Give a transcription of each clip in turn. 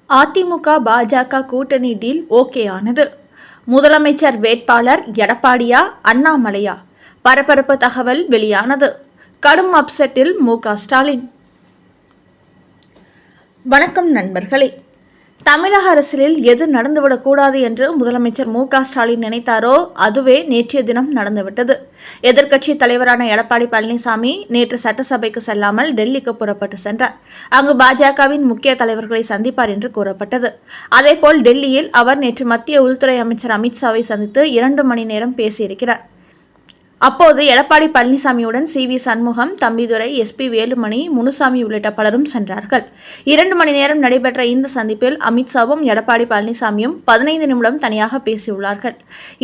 அதிமுக பாஜக கூட்டணி deal okay ஆனது. முதலமைச்சர் வேட்பாளர் எடப்பாடியா அண்ணாமலையா? பரபரப்பு தகவல் வெளியானது. கடும் அப்செட்டில் மு.க.ஸ்டாலின். வணக்கம் நண்பர்களே. தமிழக அரசியலில் எது நடந்துவிடக்கூடாது என்று முதலமைச்சர் மு.க.ஸ்டாலின் நினைத்தாரோ அதுவே நேற்றைய தினம் நடந்துவிட்டது. எதிர்க்கட்சி தலைவரான எடப்பாடி பழனிசாமி நேற்று சட்டசபைக்கு செல்லாமல் டெல்லிக்கு புறப்பட்டு சென்றார். அங்கு பாஜகவின் முக்கிய தலைவர்களை சந்திப்பார் என்று கூறப்பட்டது. அதேபோல் டெல்லியில் அவர் நேற்று மத்திய உள்துறை அமைச்சர் அமித்ஷாவை சந்தித்து 2 மணி நேரம் பேசியிருக்கிறார். அப்போது எடப்பாடி பழனிசாமியுடன் சி.வி. சண்முகம், தம்பிதுரை, எஸ்.பி. வேலுமணி, முனுசாமி உள்ளிட்ட பலரும் சென்றார்கள். 2 மணி நேரம் நடைபெற்ற இந்த சந்திப்பில் அமித்ஷாவும் எடப்பாடி பழனிசாமியும் 15 நிமிடம் தனியாக பேசியுள்ளார்கள்.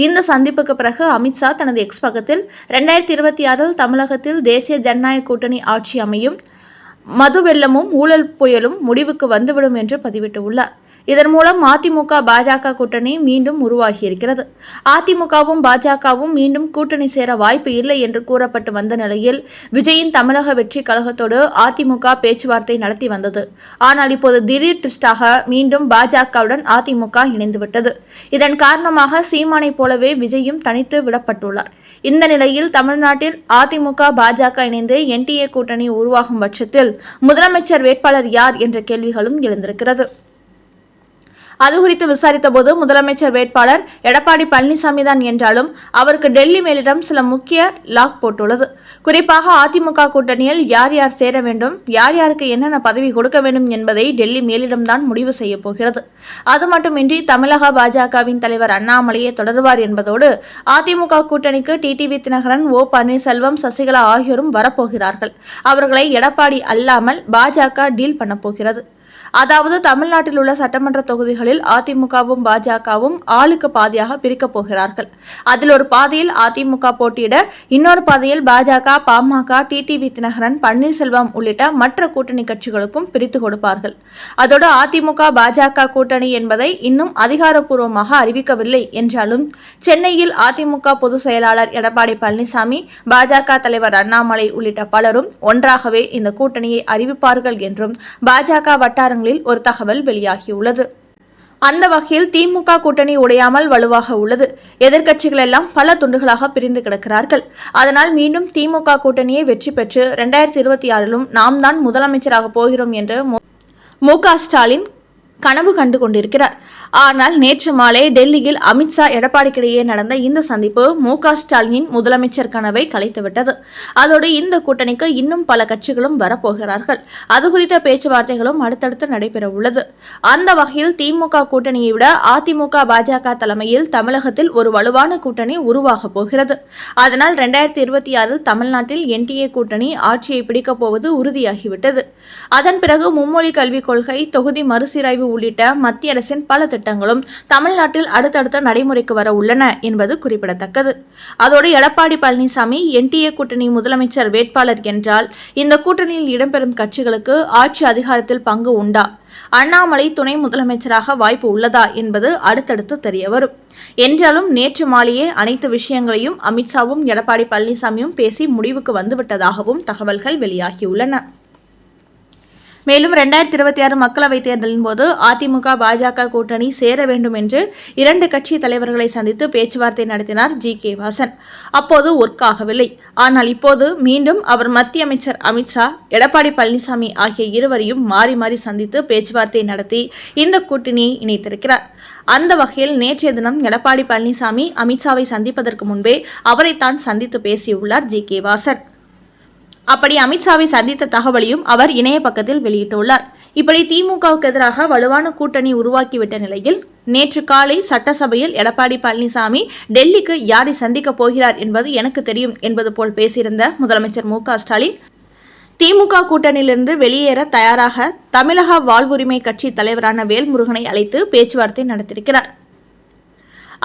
இந்த சந்திப்புக்கு பிறகு அமித்ஷா தனது எக்ஸ் பக்கத்தில் 2026 தமிழகத்தில் தேசிய ஜனநாயக கூட்டணி ஆட்சி அமையும், மது வெள்ளமும் ஊழல் புயலும் முடிவுக்கு வந்துவிடும் என்று பதிவிட்டுள்ளார். இதன் மூலம் அதிமுக பாஜக கூட்டணி மீண்டும் உருவாகியிருக்கிறது. அதிமுகவும் பாஜகவும் மீண்டும் கூட்டணி சேர வாய்ப்பு இல்லை என்று கூறப்பட்டு வந்த நிலையில் விஜயின் தமிழக வெற்றி கழகத்தோடு அதிமுக பேச்சுவார்த்தை நடத்தி வந்தது. ஆனால் இப்போது திடீர் ட்விஸ்டாக மீண்டும் பாஜகவுடன் அதிமுக இணைந்துவிட்டது. இதன் காரணமாக சீமானை போலவே விஜயும் தனித்து விடப்பட்டுள்ளார். இந்த நிலையில் தமிழ்நாட்டில் அதிமுக பாஜக இணைந்து என்டிஏ கூட்டணி உருவாகும் பட்சத்தில் முதலமைச்சர் வேட்பாளர் யார் என்ற கேள்விகளும் எழுந்திருக்கிறது. அதுகுறித்து விசாரித்தபோது முதலமைச்சர் வேட்பாளர் எடப்பாடி பழனிசாமி தான் என்றாலும் அவருக்கு டெல்லி மேலிடம் சில முக்கிய லாக் போட்டுள்ளது. குறிப்பாக அதிமுக கூட்டணியில் யார் யார் சேர வேண்டும், யார் யாருக்கு என்னென்ன பதவி கொடுக்க வேண்டும் என்பதை டெல்லி மேலிடம்தான் முடிவு செய்ய போகிறது. அது மட்டுமின்றி தமிழக பாஜகவின் தலைவர் அண்ணாமலையே தொடர்வார் என்பதோடு அதிமுக கூட்டணிக்கு டிடிவி தினகரன், ஓ பன்னீர்செல்வம், சசிகலா ஆகியோரும் வரப்போகிறார்கள். அவர்களை எடப்பாடி அல்லாமல் பாஜக டீல் பண்ண போகிறது. அதாவது தமிழ்நாட்டில் உள்ள சட்டமன்ற தொகுதிகளில் அதிமுகவும் பாஜகவும் ஆளுக்கு பாதியாக பிரிக்கப் போகிறார்கள். அதில் ஒரு பாதையில் அதிமுக போட்டியிட, இன்னொரு பாதையில் பாஜக, பாமக, டிடிவி தினகரன், பன்னீர்செல்வம் உள்ளிட்ட மற்ற கூட்டணி கட்சிகளுக்கும் பிரித்து கொடுப்பார்கள். அதோடு அதிமுக பாஜக கூட்டணி என்பதை இன்னும் அதிகாரப்பூர்வமாக அறிவிக்கவில்லை என்றாலும் சென்னையில் அதிமுக பொதுச் செயலாளர் எடப்பாடி பழனிசாமி, பாஜக தலைவர் அண்ணாமலை உள்ளிட்ட பலரும் ஒன்றாகவே இந்த கூட்டணியை அறிவிப்பார்கள் என்றும் பாஜக வட்டாரங்கள் ஒரு தகவல் வெளியாகியுள்ளது. அந்த வகையில் திமுக கூட்டணி உடையாமல் வலுவாக உள்ளது. எதிர்க்கட்சிகள் எல்லாம் பல துண்டுகளாக பிரிந்து கிடக்கிறார்கள். அதனால் மீண்டும் திமுக கூட்டணியை வெற்றி பெற்று 2026 நாம் தான் முதலமைச்சராக போகிறோம் என்று மு.க.ஸ்டாலின் கனவு கண்டு கொண்டிருக்கிறார். ஆனால் நேற்று மாலை டெல்லியில் அமித்ஷா எடப்பாடிக்கிடையே நடந்த இந்த சந்திப்பு மு.க.ஸ்டாலினின் முதலமைச்சர் கனவை கலைத்துவிட்டது. அதோடு இந்த கூட்டணிக்கு இன்னும் பல கட்சிகளும் வரப்போகிறார்கள். அது குறித்த பேச்சுவார்த்தைகளும் அடுத்தடுத்து நடைபெற உள்ளது. அந்த வகையில் திமுக கூட்டணியை விட அதிமுக பாஜக தலைமையில் தமிழகத்தில் ஒரு வலுவான கூட்டணி உருவாக போகிறது. அதனால் 2026 தமிழ்நாட்டில் என்டிஏ கூட்டணி ஆட்சியை பிடிக்கப் போவது உறுதியாகிவிட்டது. அதன் பிறகு மும்மொழி கல்விக் கொள்கை, தொகுதி மறுசீராய்வு உள்ளிட்ட மத்திய அரசின் பல திட்டங்களும் தமிழ்நாட்டில் அடுத்தடுத்த நடைமுறைக்கு வர உள்ளன என்பது குறிப்பிடத்தக்கது. அதோடு எடப்பாடி பழனிசாமி என்டிஏ கூட்டணி முதலமைச்சர் வேட்பாளர் என்றால் இந்த கூட்டணியில் இடம்பெறும் கட்சிகளுக்கு ஆட்சி அதிகாரத்தில் பங்கு உண்டா, அண்ணாமலை துணை முதலமைச்சராக வாய்ப்பு உள்ளதா என்பது அடுத்தடுத்து தெரியவரும். என்றாலும் நேற்று மாலையே அனைத்து விஷயங்களையும் அமித்ஷாவும் எடப்பாடி பழனிசாமியும் பேசி முடிவுக்கு வந்துவிட்டதாகவும் தகவல்கள் வெளியாகியுள்ளன. மேலும் 2026 மக்களவைத் தேர்தலின் போது அதிமுக பாஜக கூட்டணி சேர வேண்டும் என்று 2 கட்சி தலைவர்களை சந்தித்து பேச்சுவார்த்தை நடத்தினார் ஜி.கே. வாசன். அப்போது ஒர்க் ஆகவில்லை. ஆனால் இப்போது மீண்டும் அவர் மத்திய அமைச்சர் அமித்ஷா, எடப்பாடி பழனிசாமி ஆகிய இருவரையும் மாறி மாறி சந்தித்து பேச்சுவார்த்தை நடத்தி இந்த கூட்டணியை இணைத்திருக்கிறார். அந்த வகையில் நேற்றைய தினம் எடப்பாடி பழனிசாமி அமித்ஷாவை சந்திப்பதற்கு முன்பே அவரைத்தான் சந்தித்து பேசியுள்ளார் ஜி.கே. வாசன். அப்படி அமித்ஷாவை சந்தித்த தகவலையும் அவர் இணைய பக்கத்தில் வெளியிட்டுள்ளார். இப்படி திமுகவுக்கு எதிராக வலுவான கூட்டணி உருவாக்கிவிட்ட நிலையில் நேற்று காலை சட்டசபையில் எடப்பாடி பழனிசாமி டெல்லிக்கு யாரை சந்திக்கப் போகிறார் என்பது எனக்கு தெரியும் என்பது போல் பேசியிருந்த முதலமைச்சர் மு.க.ஸ்டாலின் திமுக கூட்டணியிலிருந்து வெளியேற தயாராக தமிழக வாழ்வுரிமை கட்சி தலைவரான வேல்முருகனை அழைத்து பேச்சுவார்த்தை நடத்தியிருக்கிறார்.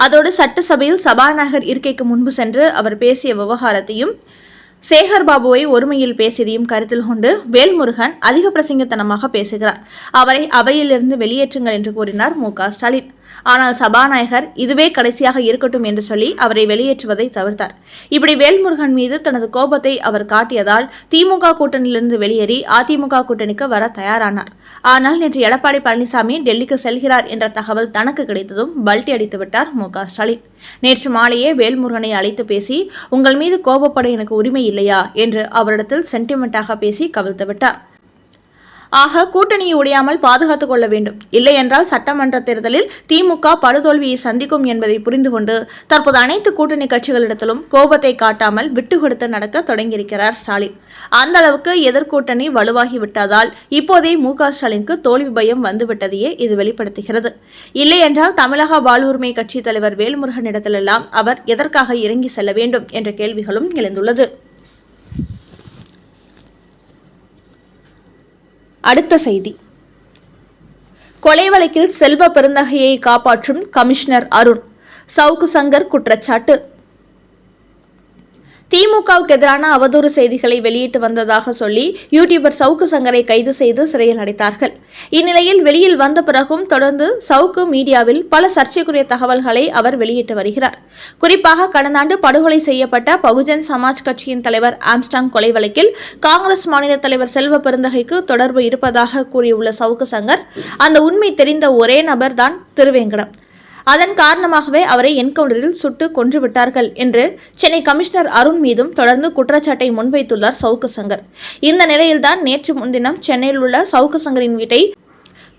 அதோடு சட்டசபையில் சபாநாயகர் இருக்கைக்கு முன்பு சென்று அவர் பேசிய விவகாரத்தையும் சேகர் பாபுவை ஒருமையில் பேசியதையும் கருத்தில் கொண்டு வேல்முருகன் அதிக பிரசங்கத்தனமாக பேசுகிறார். அவரை அவையிலிருந்து வெளியேற்றுங்கள் என்று கூறினார் மு.க.ஸ்டாலின். ஆனால் சபாநாயகர் இதுவே கடைசியாக இருக்கட்டும் என்று சொல்லி அவரை வெளியேற்றுவதை தவிர்த்தார். இப்படி வேல்முருகன் மீது தனது கோபத்தை அவர் காட்டியதால் திமுக கூட்டணியிலிருந்து வெளியேறி அதிமுக கூட்டணிக்கு வர தயாரானார். ஆனால் நேற்று எடப்பாடி பழனிசாமி டெல்லிக்கு செல்கிறார் என்ற தகவல் தனக்கு கிடைத்ததும் பல்டி அடித்து விட்டார் மு.க.ஸ்டாலின். நேற்று மாலையே வேல்முருகனை அழைத்து பேசி உங்கள் மீது கோபப்பட எனக்கு உரிமை இல்லையா என்று அவரிடத்தில் சென்டிமெண்டாக பேசி கவிழ்த்து விட்டார். ஆக கூட்டணியை உடையாமல் பாதுகாத்துக் கொள்ள வேண்டும். இல்லை என்றால் சட்டமன்ற தேர்தலில் திமுக படுதோல்வியை சந்திக்கும் என்பதை புரிந்து கொண்டு தற்போது அனைத்து கூட்டணி கட்சிகளிடத்திலும் கோபத்தை காட்டாமல் விட்டு கொடுத்து நடக்க தொடங்கியிருக்கிறார் ஸ்டாலின். அந்த அளவுக்கு எதிர்கூட்டணி வலுவாகி விட்டதால் இப்போதே மு.க.ஸ்டாலினுக்கு தோல்வி பயம் வந்துவிட்டதையே இது வெளிப்படுத்துகிறது. இல்லை என்றால் தமிழக வாழ்வுரிமை கட்சி தலைவர் வேல்முருகனிடத்திலெல்லாம் அவர் எதற்காக இறங்கி செல்ல வேண்டும் என்ற கேள்விகளும் எழுந்துள்ளது. அடுத்த செய்தி. கொலை வழக்கில் செல்வ பெருந்தகையை காப்பாற்றும் கமிஷனர் அருண், சவுக்கு சங்கர் குற்றச்சாட்டு. திமுகவுக்கு எதிரான அவதூறு செய்திகளை வெளியிட்டு வந்ததாக சொல்லி யூடியூபர் சவுக்கு சங்கரை கைது செய்து சிறையில் அடைத்தார்கள். இந்நிலையில் வெளியில் வந்த பிறகும் தொடர்ந்து சவுக்கு மீடியாவில் பல சர்ச்சைக்குரிய தகவல்களை அவர் வெளியிட்டு வருகிறார். குறிப்பாக கடந்த ஆண்டு படுகொலை செய்யப்பட்ட பகுஜன் சமாஜ் கட்சியின் தலைவர் ஆம்ஸ்டாங் கொலை வழக்கில் காங்கிரஸ் மாநில தலைவர் செல்வ பெருந்தகைக்கு தொடர்பு இருப்பதாக கூறியுள்ள சவுக்கு சங்கர், அந்த உண்மை தெரிந்த ஒரே நபர் தான் திருவேங்கடம். அதன் காரணமாகவே அவரை என்கவுண்டரில் சுட்டு கொன்றுவிட்டார்கள் என்று சென்னை கமிஷனர் அருண் மீதும் தொடர்ந்து குற்றச்சாட்டை முன்வைத்துள்ளார் சவுக்கு சங்கர். இந்த நிலையில்தான் நேற்று முன்தினம் சென்னையில் உள்ள சவுக்கு சங்கரின் வீட்டை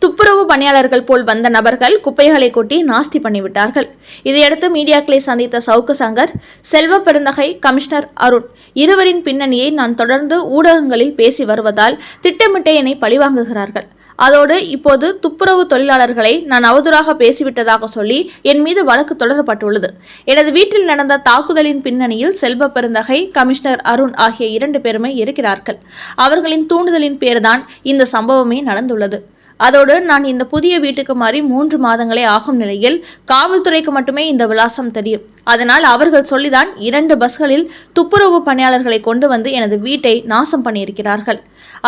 துப்புரவு பணியாளர்கள் போல் வந்த நபர்கள் குப்பைகளை கொட்டி நாஸ்தி பண்ணிவிட்டார்கள். இதையடுத்து மீடியாக்களை சந்தித்த சவுக்கு சங்கர், செல்வ பெருந்தகை, கமிஷனர் அருண் இருவரின் பின்னணியை நான் தொடர்ந்து ஊடகங்களில் பேசி வருவதால் திட்டமிட்டே என்னை பழிவாங்குகிறார்கள். அதோடு இப்போது துப்புரவு தொழிலாளர்களை நான் அவதூறாக பேசிவிட்டதாக சொல்லி என் மீது வழக்கு தொடரப்பட்டுள்ளது. எனது வீட்டில் நடந்த தாக்குதலின் பின்னணியில் செல்வ பெருந்தகை, கமிஷனர் அருண் ஆகிய 2 பேருமே இருக்கிறார்கள். அவர்களின் தூண்டுதலின் பேர்தான் இந்த சம்பவமே நடந்துள்ளது. அதோடு நான் இந்த புதிய வீட்டுக்கு மாறி 3 மாதங்களே ஆகும் நிலையில் காவல்துறைக்கு மட்டுமே இந்த விலாசம் தெரியும். அதனால் அவர்கள் சொல்லிதான் 2 பஸ்களில் துப்புரவு பணியாளர்களை கொண்டு வந்து எனது வீட்டை நாசம் பண்ணியிருக்கிறார்கள்.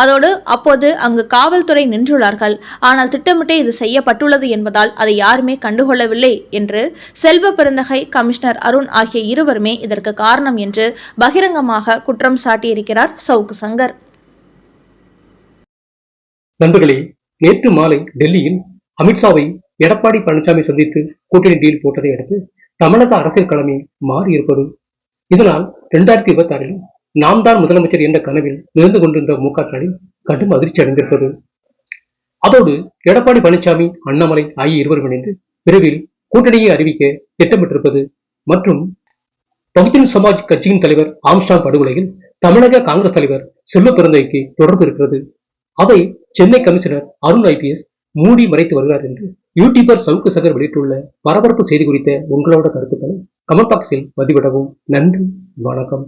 அதோடு அப்போது அங்கு காவல்துறை நின்றுள்ளார்கள். ஆனால் திட்டமிட்டே இது செய்யப்பட்டுள்ளது என்பதால் அதை யாருமே கண்டுகொள்ளவில்லை என்று செல்வ பெருந்தகை, கமிஷனர் அருண் ஆகிய இருவருமே இதற்கு காரணம் என்று பகிரங்கமாக குற்றம் சாட்டியிருக்கிறார் சவுக்கு சங்கர். நண்பர்களே, நேற்று மாலை டெல்லியில் அமித்ஷாவை எடப்பாடி பழனிசாமி சந்தித்து கூட்டணி டீல் போட்டதை அடுத்து தமிழக அரசியல் களமே மாறியிருப்பது. இதனால் 2026 நாம் தான் முதலமைச்சர் என்ற கனவில் இருந்து கொண்டிருந்த மு.க.ஸ்டாலின் கடும் அதிர்ச்சி அடைந்திருப்பது. அதோடு எடப்பாடி பழனிசாமி, அண்ணாமலை ஆகிய இருவரும் இணைந்து விரைவில் கூட்டணியை அறிவிக்க திட்டமிட்டிருப்பது மற்றும் பகுஜன் சமாஜ் கட்சியின் தலைவர் ஆம்ஸ்டாங் படுகொலையில் தமிழக காங்கிரஸ் தலைவர் செல்வ பெருந்தகைக்கு தொடர்பு இருக்கிறது. அதை சென்னை கமிஷனர் அருண் IPS மூடி மறைத்து வருகிறார் என்று யூடியூபர் சவுக்கு சங்கர் வெளியிட்டுள்ள பரபரப்பு செய்தி குறித்த உங்களோட கருத்துக்களை கமெண்ட் பாக்ஸில் பதிவிடவும். நன்றி, வணக்கம்.